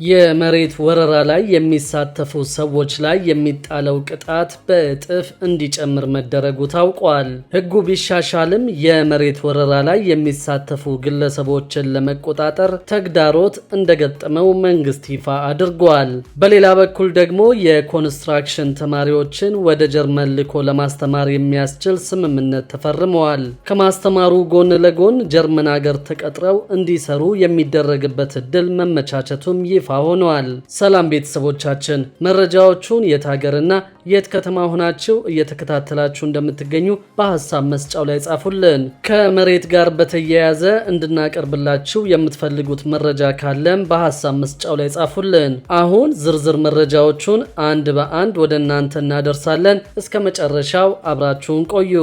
የመሬት ወረራ ላይ የሚሳተፉ ሰዎች ላይ የሚጣለው ቅጣት በእጥፍ እንዲጨምር መደረጉ ታውቋል። ሕጉ ቢሻሻልም የመሬት ወረራ ላይ የሚሳተፉ ግለሰቦችን ለመቆጣጠር ተግዳሮት እንደገጠመው መንግስት ይፋ አድርጓል። በሌላ በኩል ደግሞ የኮንስትራክሽን ተማሪዎችን ወደ ጀርመን ልኮ ለማስተማር የሚያስችል ስምምነት ተፈርመዋል። ከማስተማሩ ጎን ለጎን ጀርመን ሀገር ተቀጥረው እንዲሰሩ የሚደረግበት እድል መመቻቸቱም ይፋ ሆኗል። ሰላም ቤተሰቦቻችን፣ መረጃዎቹን የት ሀገርና የት ከተማ ሆናችሁ እየተከታተላችሁ እንደምትገኙ በሐሳብ መስጫው ላይ ጻፉልን። ከመሬት ጋር በተያያዘ እንድናቀርብላችሁ የምትፈልጉት መረጃ ካለም በሐሳብ መስጫው ላይ ጻፉልን። አሁን ዝርዝር መረጃዎቹን አንድ በአንድ ወደ እናንተ እናደርሳለን። እስከ መጨረሻው አብራችሁን ቆዩ።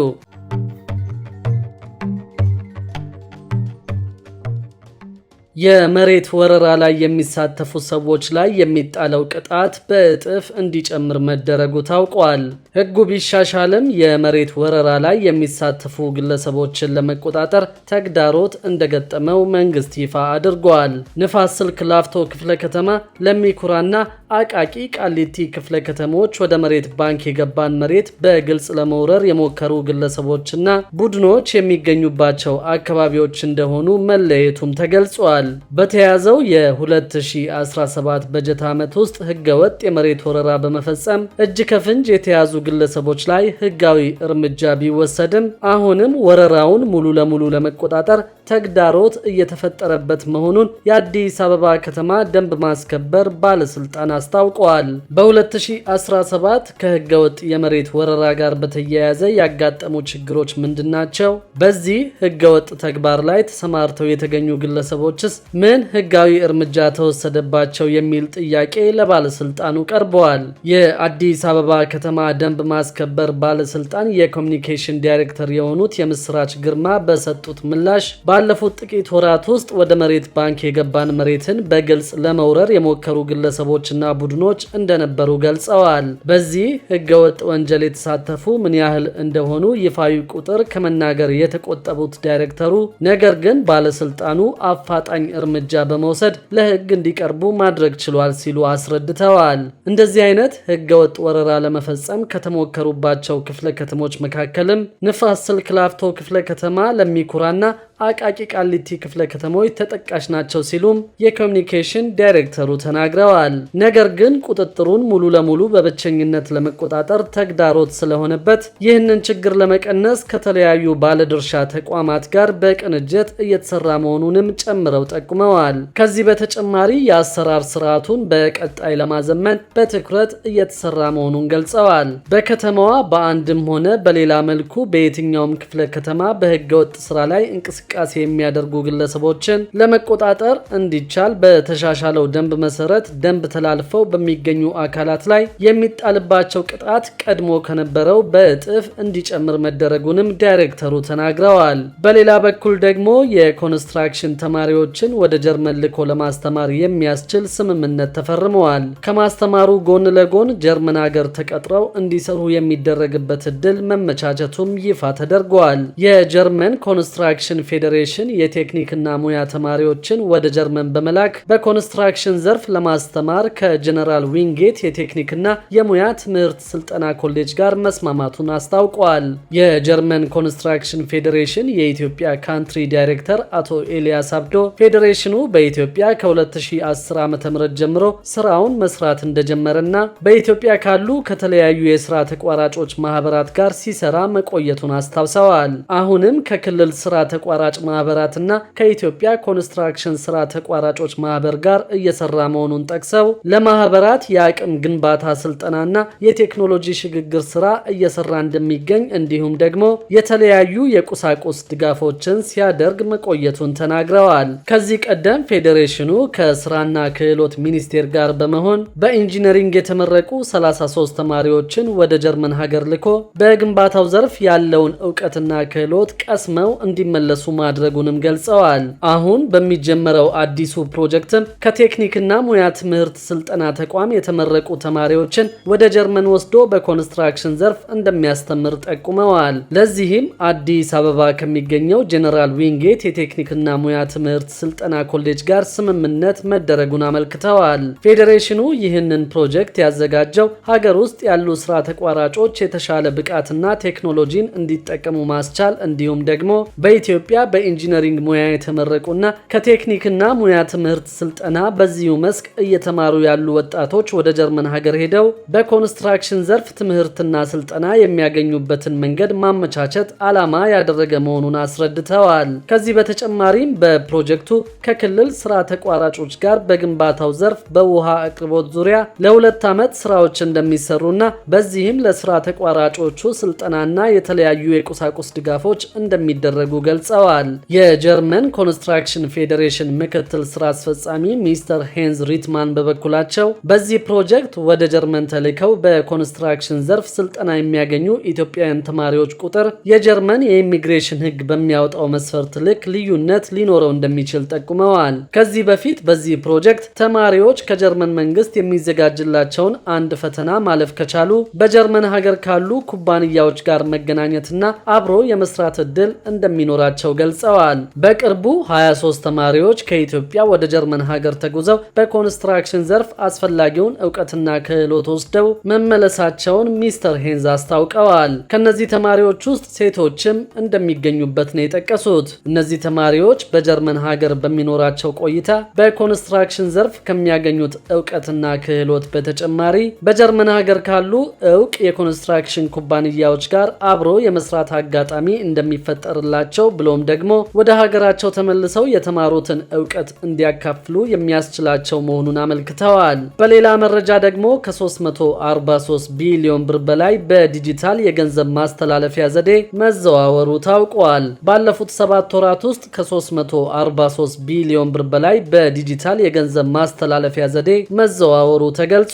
የመሬት ወረራ ላይ የሚሳተፉ ሰዎች ላይ የሚጣለው ቅጣት በእጥፍ እንዲጨምር መደረጉ ታውቋል። ሕጉ ቢሻሻልም የመሬት ወረራ ላይ የሚሳተፉ ግለሰቦችን ለመቆጣጠር ተግዳሮት እንደገጠመው መንግስት ይፋ አድርጓል። ንፋስ ስልክ ላፍቶ ክፍለ ከተማ፣ ለሚኩራና አቃቂ ቃሊቲ ክፍለ ከተሞች ወደ መሬት ባንክ የገባን መሬት በግልጽ ለመውረር የሞከሩ ግለሰቦችና ቡድኖች የሚገኙባቸው አካባቢዎች እንደሆኑ መለየቱም ተገልጿል። በተያዘው የ2017 በጀት ዓመት ውስጥ ህገወጥ የመሬት ወረራ በመፈጸም እጅ ከፍንጅ የተያዙ ግለሰቦች ላይ ህጋዊ እርምጃ ቢወሰድም አሁንም ወረራውን ሙሉ ለሙሉ ለመቆጣጠር ተግዳሮት እየተፈጠረበት መሆኑን የአዲስ አበባ ከተማ ደንብ ማስከበር ባለስልጣን አስታውቀዋል። በ2017 ከህገወጥ የመሬት ወረራ ጋር በተያያዘ ያጋጠሙ ችግሮች ምንድናቸው? በዚህ ህገወጥ ተግባር ላይ ተሰማርተው የተገኙ ግለሰቦችስ ምን ህጋዊ እርምጃ ተወሰደባቸው? የሚል ጥያቄ ለባለስልጣኑ ቀርበዋል። የአዲስ አበባ ከተማ ደንብ ማስከበር ባለስልጣን የኮሚኒኬሽን ዳይሬክተር የሆኑት የምስራች ግርማ በሰጡት ምላሽ ባለፉት ጥቂት ወራት ውስጥ ወደ መሬት ባንክ የገባን መሬትን በግልጽ ለመውረር የሞከሩ ግለሰቦችና ቡድኖች እንደነበሩ ገልጸዋል። በዚህ ህገወጥ ወንጀል የተሳተፉ ምን ያህል እንደሆኑ ይፋዊ ቁጥር ከመናገር የተቆጠቡት ዳይሬክተሩ ነገር ግን ባለስልጣኑ አፋጣኝ እርምጃ በመውሰድ ለህግ እንዲቀርቡ ማድረግ ችሏል ሲሉ አስረድተዋል። እንደዚህ አይነት ህገወጥ ወረራ ለመፈጸም ከተሞከሩባቸው ክፍለ ከተሞች መካከልም ንፋስ ስልክ ላፍቶ ክፍለ ከተማ፣ ለሚኩራና አቃቂ ቃሊቲ ክፍለ ከተሞች ተጠቃሽ ናቸው ሲሉም የኮሚኒኬሽን ዳይሬክተሩ ተናግረዋል። ነገር ግን ቁጥጥሩን ሙሉ ለሙሉ በብቸኝነት ለመቆጣጠር ተግዳሮት ስለሆነበት ይህንን ችግር ለመቀነስ ከተለያዩ ባለድርሻ ተቋማት ጋር በቅንጅት እየተሰራ መሆኑንም ጨምረው ጠቁመዋል። ከዚህ በተጨማሪ የአሰራር ስርዓቱን በቀጣይ ለማዘመን በትኩረት እየተሰራ መሆኑን ገልጸዋል። በከተማዋ በአንድም ሆነ በሌላ መልኩ በየትኛውም ክፍለ ከተማ በህገወጥ ስራ ላይ እንቅስቃሴ የሚያደርጉ ግለሰቦችን ለመቆጣጠር እንዲቻል በተሻሻለው ደንብ መሰረት ደንብ ተላልፈው በሚገኙ አካላት ላይ የሚጣልባቸው ቅጣት ቀድሞ ከነበረው በእጥፍ እንዲጨምር መደረጉንም ዳይሬክተሩ ተናግረዋል። በሌላ በኩል ደግሞ የኮንስትራክሽን ተማሪዎችን ወደ ጀርመን ልኮ ለማስተማር የሚያስችል ስምምነት ተፈርመዋል። ከማስተማሩ ጎን ለጎን ጀርመን ሀገር ተቀጥረው እንዲሰሩ የሚደረግበት እድል መመቻቸቱም ይፋ ተደርጓል። የጀርመን ኮንስትራክሽን ፌዴሬሽን የቴክኒክና ሙያ ተማሪዎችን ወደ ጀርመን በመላክ በኮንስትራክሽን ዘርፍ ለማስተማር ከጀነራል ዊንጌት የቴክኒክና የሙያ ትምህርት ስልጠና ኮሌጅ ጋር መስማማቱን አስታውቋል። የጀርመን ኮንስትራክሽን ፌዴሬሽን የኢትዮጵያ ካንትሪ ዳይሬክተር አቶ ኤልያስ አብዶ ፌዴሬሽኑ በኢትዮጵያ ከ2010 ዓ.ም ጀምሮ ስራውን መስራት እንደጀመረና በኢትዮጵያ ካሉ ከተለያዩ የስራ ተቋራጮች ማህበራት ጋር ሲሰራ መቆየቱን አስታውሰዋል። አሁንም ከክልል ስራ ተቋራጭ ማህበራትና ከኢትዮጵያ ኮንስትራክሽን ስራ ተቋራጮች ማህበር ጋር እየሰራ መሆኑን ጠቅሰው ለማህበራት የአቅም ግንባታ ስልጠናና የቴክኖሎጂ ሽግግር ስራ እየሰራ እንደሚገኝ እንዲሁም ደግሞ የተለያዩ የቁሳቁስ ድጋፎችን ሲያደርግ መቆየቱን ተናግረዋል። ከዚህ ቀደም ፌዴሬሽኑ ከስራና ክህሎት ሚኒስቴር ጋር በመሆን በኢንጂነሪንግ የተመረቁ 33 ተማሪዎችን ወደ ጀርመን ሀገር ልኮ በግንባታው ዘርፍ ያለውን ዕውቀትና ክህሎት ቀስመው እንዲመለሱ ማድረጉንም ገልጸዋል። አሁን በሚጀመረው አዲሱ ፕሮጀክትም ከቴክኒክና ሙያ ትምህርት ስልጠና ተቋም የተመረቁ ተማሪዎችን ወደ ጀርመን ወስዶ በኮንስትራክሽን ዘርፍ እንደሚያስተምር ጠቁመዋል። ለዚህም አዲስ አበባ ከሚገኘው ጄኔራል ዊንጌት የቴክኒክና ሙያ ትምህርት ስልጠና ኮሌጅ ጋር ስምምነት መደረጉን አመልክተዋል። ፌዴሬሽኑ ይህንን ፕሮጀክት ያዘጋጀው ሀገር ውስጥ ያሉ ስራ ተቋራጮች የተሻለ ብቃትና ቴክኖሎጂን እንዲጠቀሙ ማስቻል እንዲሁም ደግሞ በኢትዮጵያ በኢንጂነሪንግ ሙያ የተመረቁና ከቴክኒክና ሙያ ትምህርት ስልጠና በዚሁ መስክ እየተማሩ ያሉ ወጣቶች ወደ ጀርመን ሀገር ሄደው በኮንስትራክሽን ዘርፍ ትምህርትና ስልጠና የሚያገኙበትን መንገድ ማመቻቸት ዓላማ ያደረገ መሆኑን አስረድተዋል። ከዚህ በተጨማሪም በፕሮጀክቱ ከክልል ስራ ተቋራጮች ጋር በግንባታው ዘርፍ በውሃ አቅርቦት ዙሪያ ለ2 ዓመት ስራዎች እንደሚሰሩና በዚህም ለስራ ተቋራጮቹ ስልጠናና የተለያዩ የቁሳቁስ ድጋፎች እንደሚደረጉ ገልጸዋል። የጀርመን ኮንስትራክሽን ፌዴሬሽን ምክትል ስራ አስፈጻሚ ሚስተር ሄንዝ ሪትማን በበኩላቸው በዚህ ፕሮጀክት ወደ ጀርመን ተልከው በኮንስትራክሽን ዘርፍ ስልጠና የሚያገኙ ኢትዮጵያውያን ተማሪዎች ቁጥር የጀርመን የኢሚግሬሽን ሕግ በሚያወጣው መስፈርት ልክ ልዩነት ሊኖረው እንደሚችል ጠቁመዋል። ከዚህ በፊት በዚህ ፕሮጀክት ተማሪዎች ከጀርመን መንግስት የሚዘጋጅላቸውን አንድ ፈተና ማለፍ ከቻሉ በጀርመን ሀገር ካሉ ኩባንያዎች ጋር መገናኘትና አብሮ የመስራት እድል እንደሚኖራቸው ገልጸዋል። በቅርቡ 23 ተማሪዎች ከኢትዮጵያ ወደ ጀርመን ሀገር ተጉዘው በኮንስትራክሽን ዘርፍ አስፈላጊውን እውቀትና ክህሎት ወስደው መመለሳቸውን ሚስተር ሄንዝ አስታውቀዋል። ከነዚህ ተማሪዎች ውስጥ ሴቶችም እንደሚገኙበት ነው የጠቀሱት። እነዚህ ተማሪዎች በጀርመን ሀገር በሚኖራቸው ቆይታ በኮንስትራክሽን ዘርፍ ከሚያገኙት እውቀትና ክህሎት በተጨማሪ በጀርመን ሀገር ካሉ እውቅ የኮንስትራክሽን ኩባንያዎች ጋር አብሮ የመስራት አጋጣሚ እንደሚፈጠርላቸው ብሎም ደግሞ ወደ ሀገራቸው ተመልሰው የተማሩትን እውቀት እንዲያካፍሉ የሚያስችላቸው መሆኑን አመልክተዋል። በሌላ መረጃ ደግሞ ከ343 ቢሊዮን ብር በላይ በዲጂታል የገንዘብ ማስተላለፊያ ዘዴ መዘዋወሩ ታውቋል። ባለፉት 7 ወራት ውስጥ ከ343 ቢሊዮን ብር በላይ በዲጂታል የገንዘብ ማስተላለፊያ ዘዴ መዘዋወሩ ተገልጿል።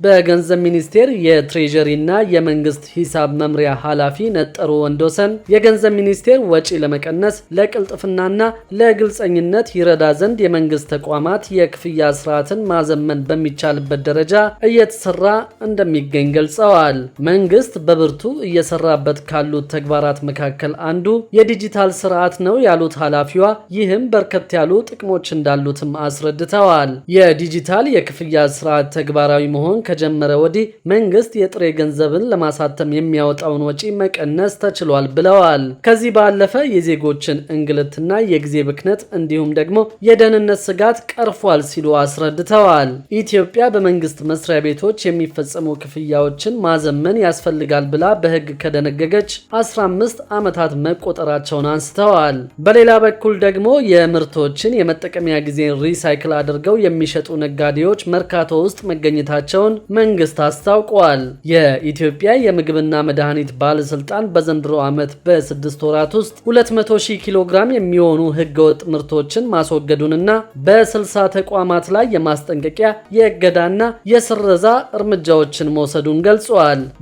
በገንዘብ ሚኒስቴር የትሬጀሪ እና የመንግስት ሂሳብ መምሪያ ኃላፊ ነጠሩ ወንዶሰን የገንዘብ ሚኒስቴር ወጪ ለመቀነስ ለቅልጥፍናና ለግልጸኝነት ይረዳ ዘንድ የመንግስት ተቋማት የክፍያ ስርዓትን ማዘመን በሚቻልበት ደረጃ እየተሰራ እንደሚገኝ ገልጸዋል። መንግስት በብርቱ እየሰራበት ካሉት ተግባራት መካከል አንዱ የዲጂታል ስርዓት ነው ያሉት ኃላፊዋ ይህም በርከት ያሉ ጥቅሞች እንዳሉትም አስረድተዋል። የዲጂታል የክፍያ ስርዓት ተግባራዊ መሆን ከጀመረ ወዲህ መንግስት የጥሬ ገንዘብን ለማሳተም የሚያወጣውን ወጪ መቀነስ ተችሏል ብለዋል። ከዚህ ባለፈ የዜጎችን እንግልትና የጊዜ ብክነት እንዲሁም ደግሞ የደህንነት ስጋት ቀርፏል ሲሉ አስረድተዋል። ኢትዮጵያ በመንግስት መስሪያ ቤቶች የሚፈጸሙ ክፍያዎችን ማዘመን ያስፈልጋል ብላ በህግ ከደነገገች 15 ዓመታት መቆጠራቸውን አንስተዋል። በሌላ በኩል ደግሞ የምርቶችን የመጠቀሚያ ጊዜን ሪሳይክል አድርገው የሚሸጡ ነጋዴዎች መርካቶ ውስጥ መገኘታቸውን መንግስት አስታውቋል። የኢትዮጵያ የምግብና መድኃኒት ባለስልጣን በዘንድሮ ዓመት በ6 ወራት ውስጥ 200,000 ኪሎ ግራም የሚሆኑ ህገወጥ ምርቶችን ማስወገዱንና በ60 ተቋማት ላይ የማስጠንቀቂያ የእገዳና የስረዛ እርምጃዎችን መውሰዱን ገልጿል።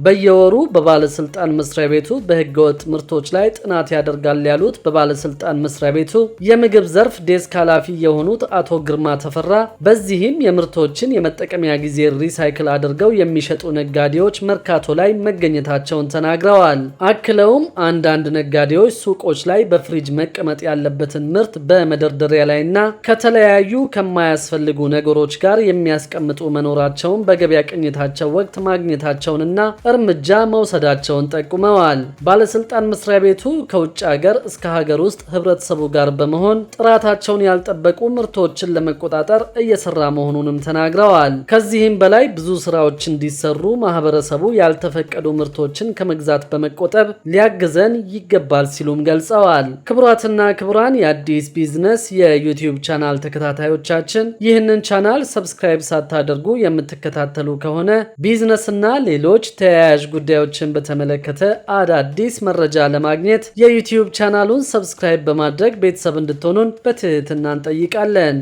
በየወሩ በባለስልጣን መስሪያ ቤቱ በህገወጥ ምርቶች ላይ ጥናት ያደርጋል ያሉት በባለስልጣን መስሪያ ቤቱ የምግብ ዘርፍ ዴስክ ኃላፊ የሆኑት አቶ ግርማ ተፈራ በዚህም የምርቶችን የመጠቀሚያ ጊዜ ሪሳይክል አድርገው የሚሸጡ ነጋዴዎች መርካቶ ላይ መገኘታቸውን ተናግረዋል። አክለውም አንዳንድ ነጋዴዎች ሱቆች ላይ በፍሪጅ መቀመጥ ያለበትን ምርት በመደርደሪያ ላይና ከተለያዩ ከማያስፈልጉ ነገሮች ጋር የሚያስቀምጡ መኖራቸውን በገበያ ቅኝታቸው ወቅት ማግኘታቸውንና እርምጃ መውሰዳቸውን ጠቁመዋል። ባለስልጣን መስሪያ ቤቱ ከውጭ ሀገር እስከ ሀገር ውስጥ ህብረተሰቡ ጋር በመሆን ጥራታቸውን ያልጠበቁ ምርቶችን ለመቆጣጠር እየሰራ መሆኑንም ተናግረዋል። ከዚህም በላይ ብዙ ስራዎች እንዲሰሩ ማህበረሰቡ ያልተፈቀዱ ምርቶችን ከመግዛት በመቆጠብ ሊያግዘን ይገባል ሲሉም ገልጸዋል። ክቡራትና ክቡራን የአዲስ ቢዝነስ የዩቲዩብ ቻናል ተከታታዮቻችን ይህንን ቻናል ሰብስክራይብ ሳታደርጉ የምትከታተሉ ከሆነ ቢዝነስና ሌሎች ተያያዥ ጉዳዮችን በተመለከተ አዳዲስ መረጃ ለማግኘት የዩቲዩብ ቻናሉን ሰብስክራይብ በማድረግ ቤተሰብ እንድትሆኑን በትህትና እንጠይቃለን።